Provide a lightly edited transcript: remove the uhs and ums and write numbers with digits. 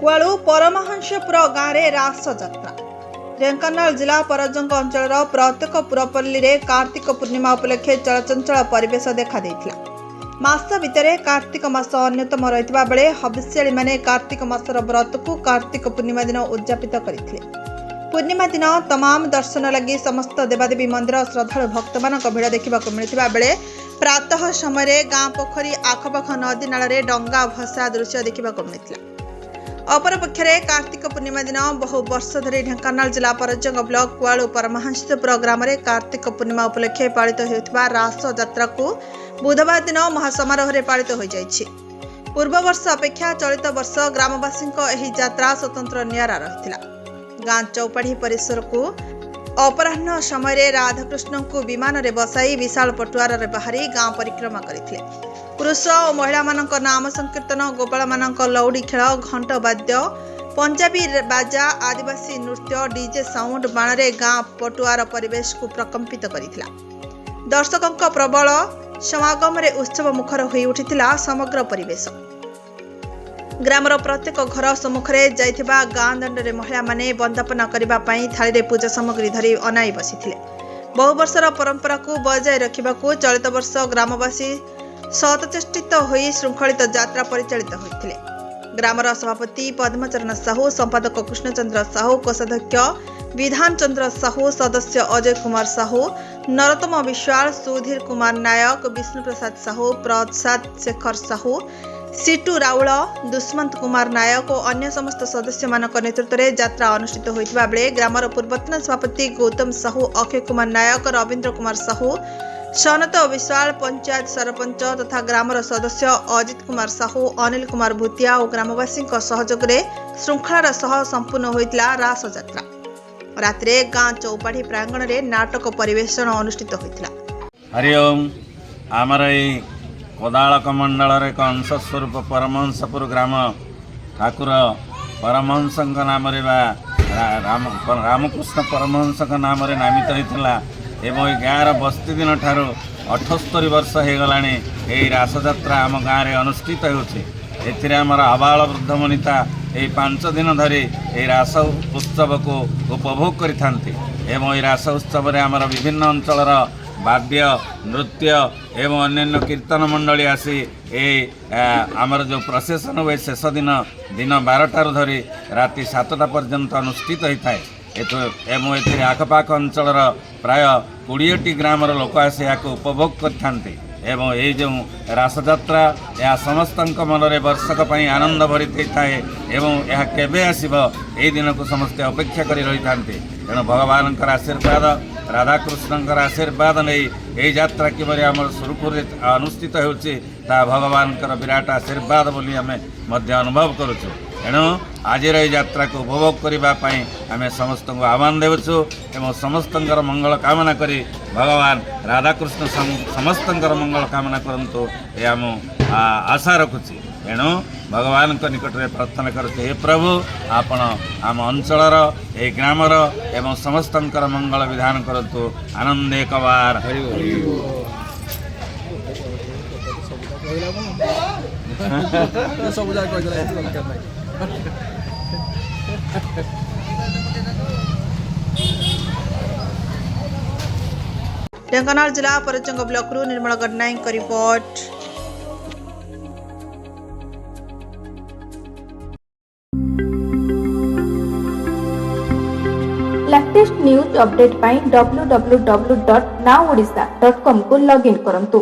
कुआलू परमहंसपुर गाँव में रास यात्रा। ढेंकानाल जिला परजंग अंचल प्रत्येक पुरपल्ली में कार्तिक पूर्णिमा उपलक्षे चलचंचल परिवेश देखा मास भितर कार्तिक मास अन्यतम रही बेले हविष्याणी माने कार्तिक मासर व्रत को कार्तिक पूर्णिमा दिन उद्यापित करते। पूर्णिमा दिन तमाम दर्शन लगी समस्त देवादेवी मंदिर श्रद्धालु भक्त मान भिड़ देखा मिलता बेले प्रातः समय गाँ पोखरी आखपाख नदी नाल डंगा भसा दृश्य देखा मिलता। अपरपक्षे कार्तिक पूर्णिमा दिन बहु वर्ष धरी ढेंकानाल जिला परजंग ब्लॉक कुआलू परमहंसपुर ग्राम में कार्तिक पूर्णिमा उपलक्षे पालित होता रास यात्रा को बुधवार दिन महासमारोह पालित हो जाइछि। पूर्व वर्ष अपेक्षा चलित वर्ष ग्रामवासी यात्रा स्वतंत्र नियारा रही। गाँ चौपाढ़ी परिसर को अपराह्न समय राधाकृष्ण को विमान में बसाई विशाल पटुआर बाहरी गाँ परिक्रमा करते। पुरुष और महिला मानक नाम संकीर्तन गोपाल मानक लौड़ी खेल घंट वाद्य पंजाबी बाजा आदिवासी नृत्य डीजे साउंड बाण गाँ पटुआर परिवेश को प्रकंपित करथिला। दर्शकों प्रबल समागम रे उत्सव मुखर होई उठिथिला समग्र परिवेश। ग्रामर प्रत्येक घर सम्मुखरे जाइथिबा गाँ दंडरे महिला माने वंदना करबा पई थाली रे पूजा सामग्री धरी अनाई बसिथिले। बहु वर्षर परंपरा को बजाय रखिबाकू चलित वर्ष ग्रामवासी सतचेष्टित होई श्रृंखलित यात्रा परिचालित होइथिले। ग्रामर सभापति पद्मचरण साहू, संपादक कृष्णचंद्र साहू, कोषाध्यक्ष विधान चंद्र साहू, सदस्य अजय कुमार साहू, नरोत्तम विश्वाल, सुधीर कुमार नायक, विष्णु प्रसाद साहू, प्रसाद शेखर साहू, सीटू राउल, दुष्मंत कुमार नायक और अन्य समस्त सदस्य मानक नेतृत्व में यात्रा अनुष्ठित होइतिबा बेले ग्रामर पूर्वतन सभापति गौतम साहू, अक्षय कुमार नायक, रवींद्र कुमार साहू, सनत विशाल, पंचायत सरपंच तथा ग्रामर सदस्य अजित कुमार साहू, अनिल कुमार भूतिया और ग्रामवासी सहयोग में श्रृंखलार सह संपूर्ण होइतिला रास यात्रा। रात्रे गाँ चौपाढ़ी प्रांगण में नाटक परिवेषण अनुष्ठित होइतिला। हरि ओम। आमर ए कोदालक मंडल एक अंश स्वरूप परमहंसपुर ग्राम ठाकुर परमहंस नाम रामकृष्ण परमहंस नाम नामित होता एवं गाँव बस्ती दिन ठार 78 वर्ष हो गला रास यात्रा आम गाँव में अनुष्ठित होमर आबाल वृद्ध वनिता यही 5 दिन धरी रास उत्सव को उपभोग करें। रास उत्सव में आमर विभिन्न अंचल वाद्य नृत्य एवं अन्य कीर्तन मंडली आसी आमर जो प्रसेसन हुए शेष दिन 12 धरी राति 7टा पर्यंत अनुष्ठित होता है। एवं ए आखपाख अंचल प्राय 20टी ग्रामर लोक आसी या उपभोग करते। एवं ये जो रास यात्रा यह समस्त मन में वर्षक आनंद भरी थाए एवं यह केबे आसीब ए दिन को समस्ते अपेक्षा कर रही था। तेणु भगवान आशीर्वाद राधाकृष्ण आशीर्वाद नहीं ये यात्रा किभली आम सुरुखुर अनुष्ठित होती भगवान विराट आशीर्वाद बोली आम अनुभव करुचु। तेणु आज यात्रा को उपभोग करने आम समस्त को आह्वान देवु एवं समस्त मंगल कामना करी भगवान राधाकृष्ण समस्त मंगल कामना करंतु ये आम आशा रखुची। तेणु भगवान निकट में प्रार्थना करते हे प्रभु आपण आम अंचलर ए ग्रामर एवं समस्त मंगल विधान करतु आनंद एक बार। ढेंकानाल जिला परजंग ब्लॉक रु निर्मल Gadnayak report. Latest news update पाई www.nowodisha.com को लॉगिन करंतु।